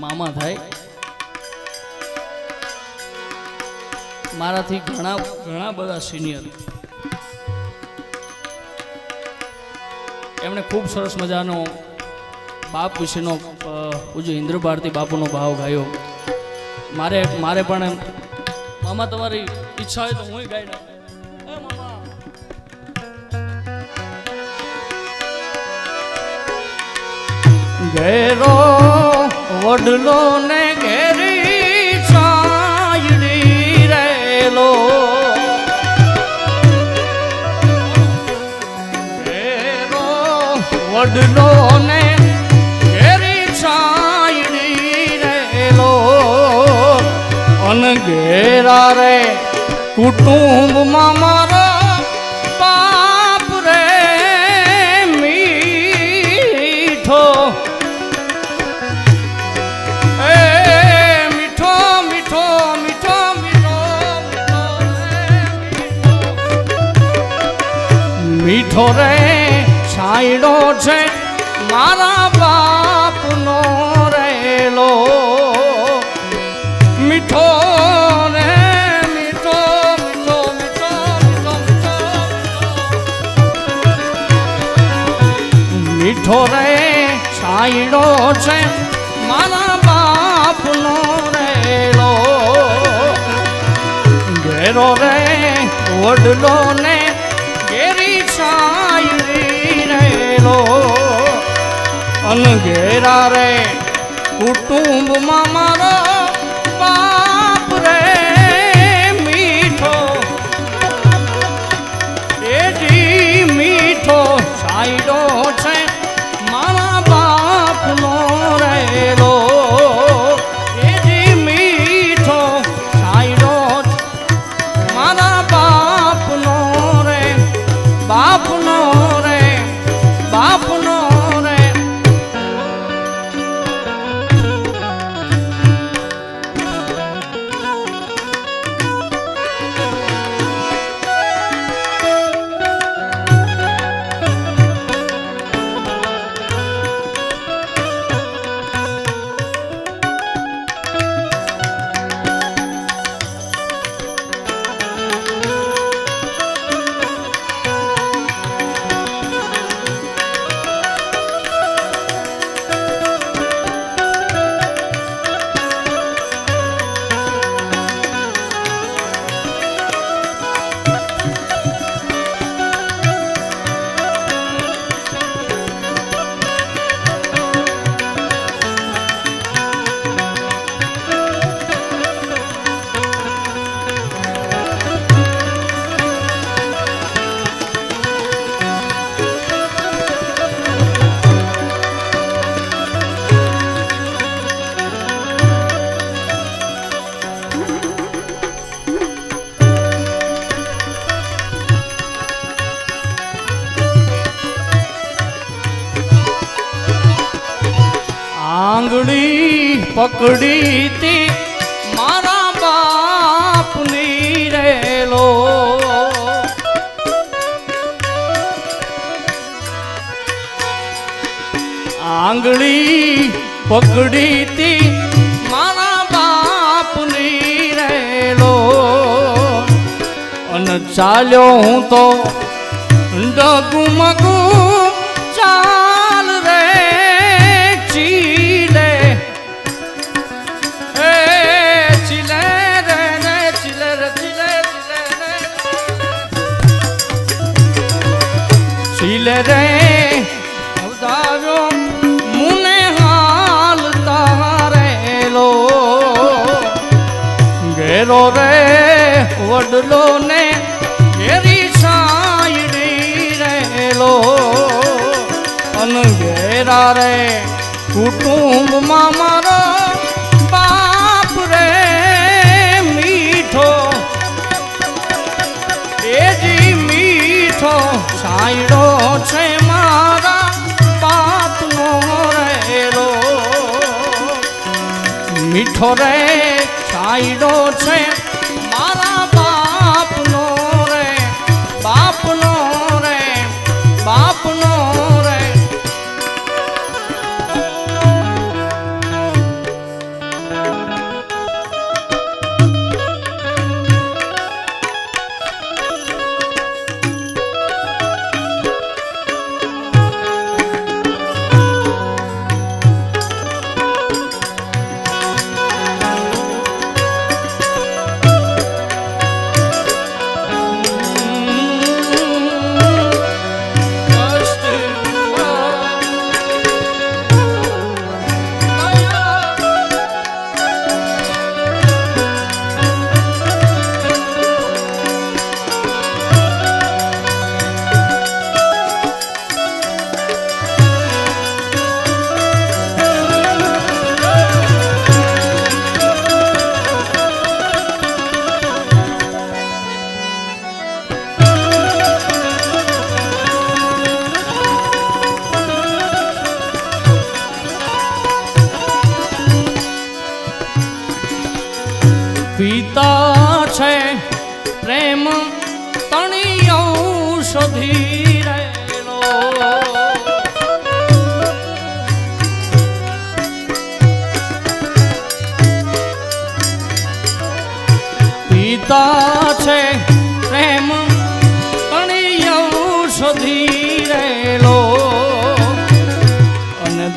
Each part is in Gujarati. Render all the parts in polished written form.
મામા થાય. મારાથી ઘણા બધા સિનિયર. એમણે ખૂબ સરસ મજાનો બાપ વિશેનો પૂજ્ય ઇન્દ્ર ભારતી બાપુનો ભાવ ગાયો. મારે પણ મામા તમારી ઈચ્છા હોય તો હું ગાઈ નાખું. ઘેરો વડલો ને ઘેરી છાયડી રેલો, ઘેરો વડલો ને ઘેરી છાયડી રેલો, અન ઘેરા રે કુટુંબમાં મારા બાપ રે મીઠો, મીઠો રે છાયડો છે મારા બાપનો રેલો, મીઠો રે મીઠો મીઠો મીઠો મીઠો મીઠો રે છાયડો છે મારા બાપનો રેલો, ઘેરો રે વડલો ને ઘેરી છાયડી રેલો, અન ઘેરા રે કુટુંબમાં મારો બાપ રે મીઠો, એજી મીઠો છાયડો છે મારા બાપનો રેલો, એજી મીઠો છાયડો મારા બાપનો રે, બાપનો રે, બાપનો રે. આંગળી પકડી તી મારા બાપની રેલો, આંગળી પકડી તી મારા બાપની રેલો, અન ચાલ્યો હું તો ડગુમગુ ચાલ રે ચીલે, એ ચીલે રે રે ચીલે રે ચીલે ચીલે રે અવતારો મુને હાલ તારેલો, ઘેરો રે વડલો ને ઘેરી છાયડી રેલો, અન ઘેરા રે કુટુંબમાં મારો બાપ રે મીઠો, એજી મીઠો છાયડો છે મારા બાપનો રેલો, મીઠો રે છાયડો છે મારા બાપનો રે, બાપનો રે, બાપનો રે.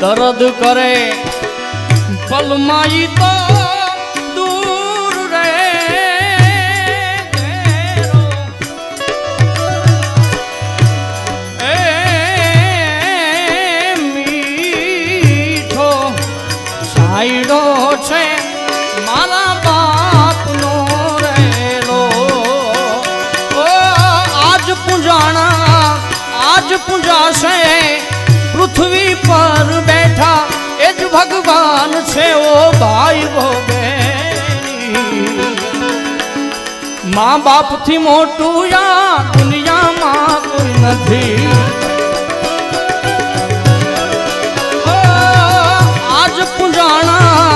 દર્દ કરે પલમાઈ તો દૂર રે એ મીઠો સાઈડો છે મારા બાપનો રેલો આજ પૂજાણા આજ પૂજાશે પૃથ્વી પર બેઠા એ જ ભગવાન છે ઓ ભાઈ વો બેની મા બાપ થી મોટું યા દુનિયામાં કોઈ નથી આજ પૂજાણા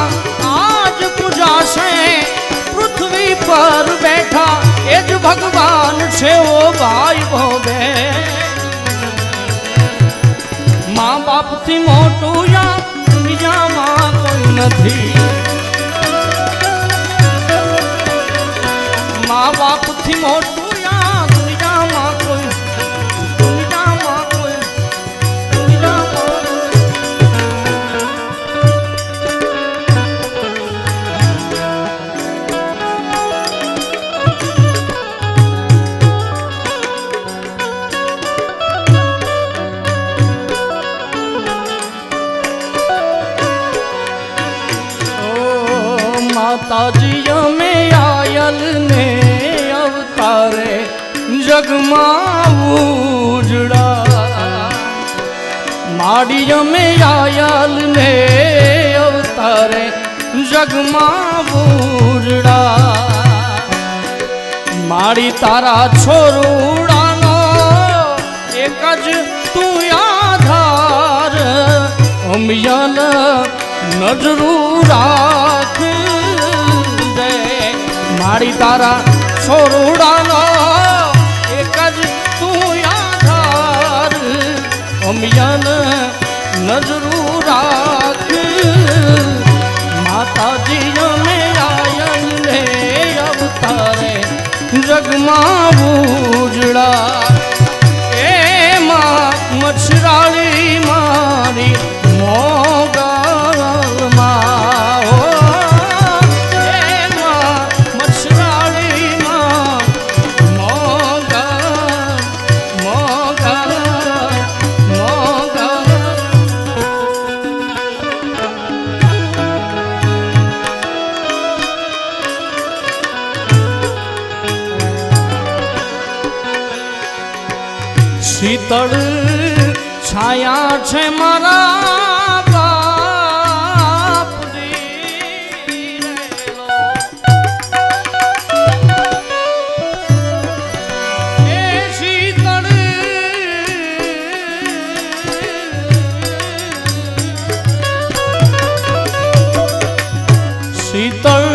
આજ પૂજાશે પૃથ્વી પર બેઠા એ જ ભગવાન છે ઓ ભાઈ વો બેન माँ बाप थी मोटू या दुनिया माँ कोई नहीं माँ बाप थी मोटू या दुनिया माँ कोई दुनिया माँ कोई दुनिया माँ माताजी में आयल ने अवतारे जगमा उजड़ा माड़ी में आयल ने अवतारे जगमा उजड़ा माड़ी तारा छोरुડાનો એક જ તું આધાર અમિયન નજરું રાખ મારી તારા છોરુડાનો એક જ તું આધાર અમિયન નજરું રાખ માતાજી અમે આયન ને અવતારે જગમાં ઉજળા એમાં મચ્છરાળી મારી મોગલમાં શીતળ છાયા છે મારા બાપ એ શીતળ શીતળ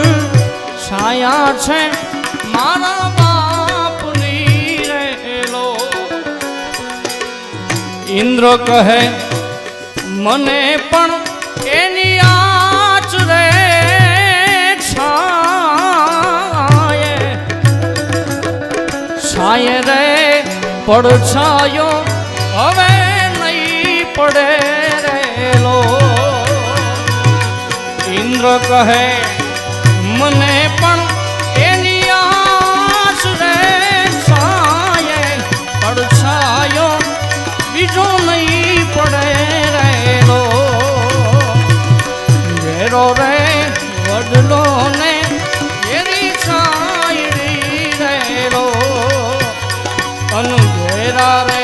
છાયા છે મારા ઇન્દ્ર કહે મને પણ એની આચ રે છાયે છાયે રે પડછાયો હવે નહીં પડે રેલો ઇન્દ્ર કહે મને પણ એની આચ રે છાયે પડછાયો બીજો નહીં પડે રેલો ઘેરો રે વડલો ને એરી છાયડી રેલો અનઘેરા રે